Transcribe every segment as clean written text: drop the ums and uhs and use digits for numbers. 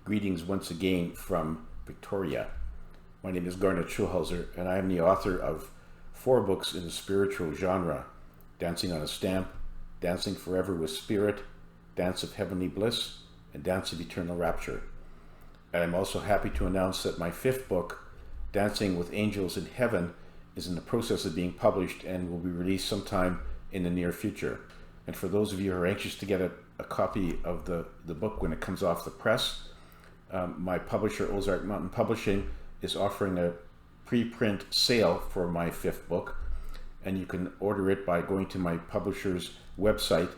Greetings once again from Victoria. My name is Garnet Schulhauser, and I am the author of 4 books in the spiritual genre: Dancing on a Stamp, Dancing Forever with Spirit, Dance of Heavenly Bliss, and Dance of Eternal Rapture. And I'm also happy to announce that my 5th book, Dancing with Angels in Heaven, is in the process of being published and will be released sometime in the near future. And for those of you who are anxious to get a copy of the book when it comes off the press, my publisher, Ozark Mountain Publishing, is offering a preprint sale for my 5th book, and you can order it by going to my publisher's website,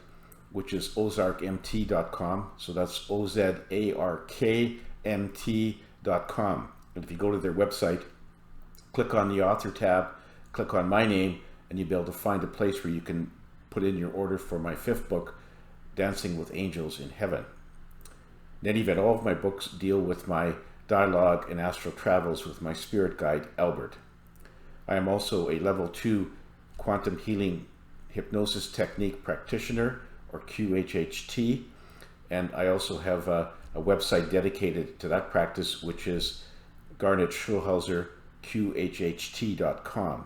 which is ozarkmt.com. So that's ozarkmt.com. And if you go to their website, click on the author tab, click on my name, and you'll be able to find a place where you can put in your order for my 5th book, Dancing with Angels in Heaven. In any event, all of my books deal with my dialogue and astral travels with my spirit guide, Albert. I am also a level 2 quantum healing hypnosis technique practitioner, or QHHT, and I also have a website dedicated to that practice, which is Garnet Schulhauser, QHHT.com.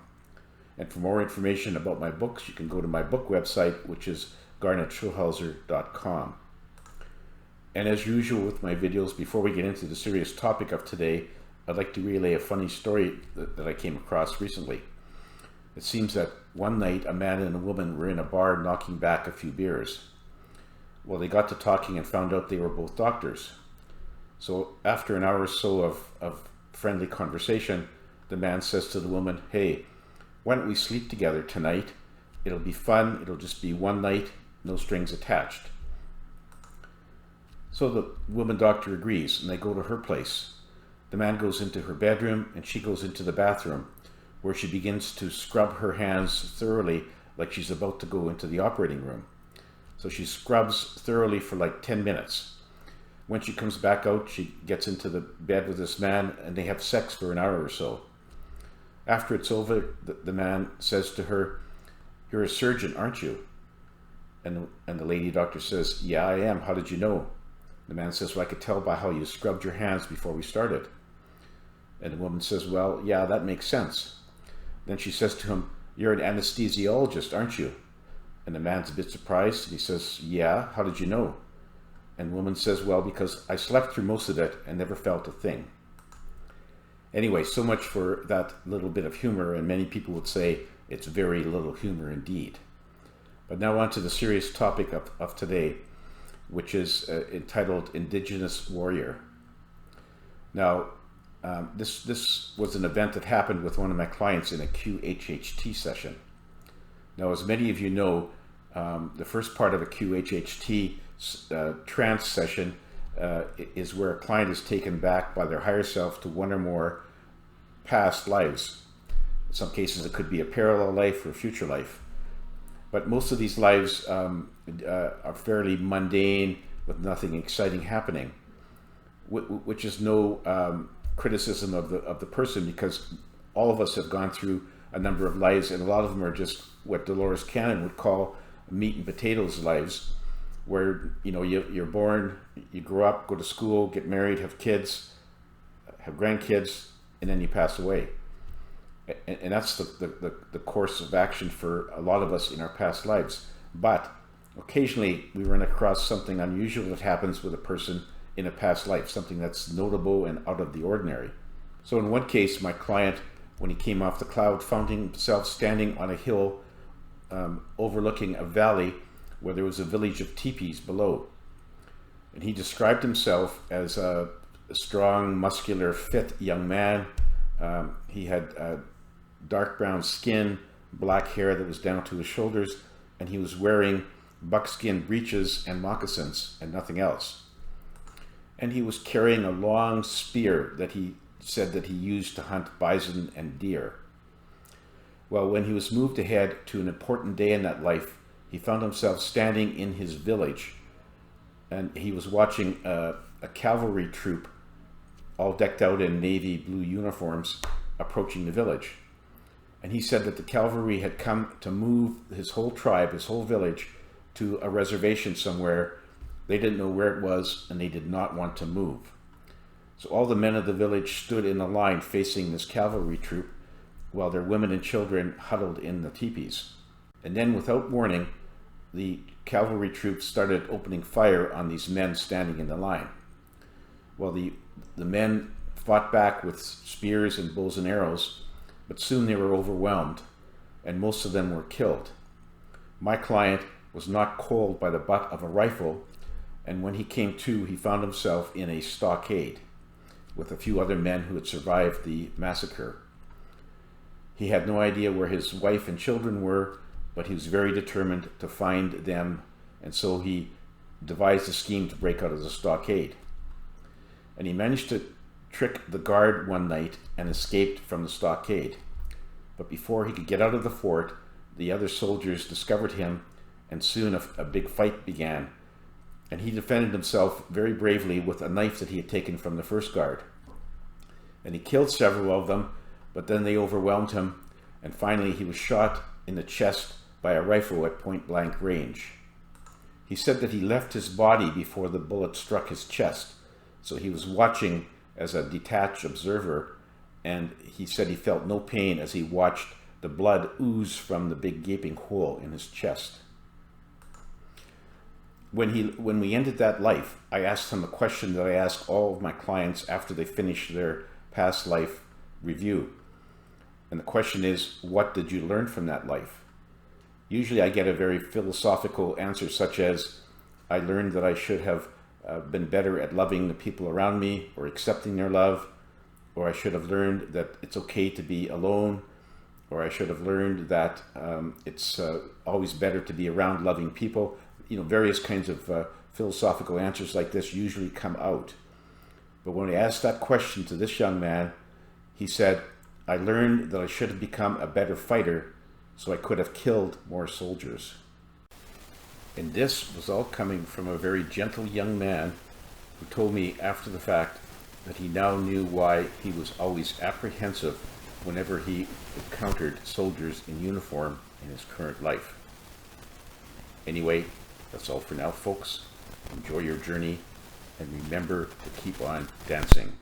And for more information about my books, you can go to my book website, which is garnetschulhauser.com. And as usual with my videos, before we get into the serious topic of today, I'd like to relay a funny story that I came across recently. It seems that one night a man and a woman were in a bar knocking back a few beers. Well, they got to talking and found out they were both doctors. So after an hour or so of friendly conversation, the man says to the woman, "Hey, why don't we sleep together tonight? It'll be fun. It'll just be one night, no strings attached." So the woman doctor agrees, and they go to her place. The man goes into her bedroom, and she goes into the bathroom, where she begins to scrub her hands thoroughly, like she's about to go into the operating room. So she scrubs thoroughly for like 10 minutes. When she comes back out, she gets into the bed with this man, and they have sex for an hour or so. After it's over, the man says to her, "You're a surgeon, aren't you?" And the lady doctor says, "Yeah, I am. How did you know?" The man says, "Well, I could tell by how you scrubbed your hands before we started." And the woman says, "Well, yeah, that makes sense." Then she says to him, "You're an anesthesiologist, aren't you?" And the man's a bit surprised, and he says, "Yeah, how did you know?" And the woman says, "Well, because I slept through most of it and never felt a thing." Anyway, so much for that little bit of humor, and many people would say it's very little humor indeed. But now on to the serious topic of today, which is entitled Indigenous Warrior. Now, this was an event that happened with one of my clients in a QHHT session. Now, as many of you know, the first part of a QHHT trance session is where a client is taken back by their higher self to one or more past lives. In some cases, it could be a parallel life or a future life. But most of these lives are fairly mundane, with nothing exciting happening, which is no criticism of the person, because all of us have gone through a number of lives, and a lot of them are just what Dolores Cannon would call meat and potatoes lives, where you're born, you grow up, go to school, get married, have kids, have grandkids, and then you pass away. And that's the course of action for a lot of us in our past lives. But occasionally we run across something unusual that happens with a person in a past life, something that's notable and out of the ordinary. So in one case, my client, when he came off the cloud, found himself standing on a hill overlooking a valley where there was a village of teepees below. And he described himself as a strong, muscular, fit young man. He had dark brown skin, black hair that was down to his shoulders, and he was wearing buckskin breeches and moccasins and nothing else. And he was carrying a long spear that he said that he used to hunt bison and deer. Well, when he was moved ahead to an important day in that life, he found himself standing in his village, and he was watching a cavalry troop, all decked out in navy blue uniforms, approaching the village. And he said that the cavalry had come to move his whole tribe, his whole village, to a reservation somewhere. They didn't know where it was, and they did not want to move. So all the men of the village stood in a line facing this cavalry troop, while their women and children huddled in the teepees. And then, without warning, the cavalry troops started opening fire on these men standing in the line. Well, the men fought back with spears and bows and arrows, but soon they were overwhelmed, and most of them were killed. My client was knocked cold by the butt of a rifle, and when he came to, he found himself in a stockade with a few other men who had survived the massacre. He had no idea where his wife and children were, but he was very determined to find them, and so he devised a scheme to break out of the stockade. And he managed to trick the guard one night and escaped from the stockade. But before he could get out of the fort, the other soldiers discovered him, and soon a big fight began. And he defended himself very bravely with a knife that he had taken from the first guard. And he killed several of them, but then they overwhelmed him, and finally he was shot in the chest by a rifle at point-blank range. He said that he left his body before the bullet struck his chest, so he was watching as a detached observer, and he said he felt no pain as he watched the blood ooze from the big gaping hole in his chest. When we ended that life, I asked him a question that I ask all of my clients after they finish their past life review. And the question is, what did you learn from that life? Usually I get a very philosophical answer, such as, I learned that I should have been better at loving the people around me or accepting their love, or I should have learned that it's okay to be alone, or I should have learned that it's always better to be around loving people. Various kinds of philosophical answers like this usually come out. But when I asked that question to this young man, he said, I learned that I should have become a better fighter so I could have killed more soldiers. And this was all coming from a very gentle young man who told me after the fact that he now knew why he was always apprehensive whenever he encountered soldiers in uniform in his current life. Anyway, that's all for now, folks. Enjoy your journey, and remember to keep on dancing.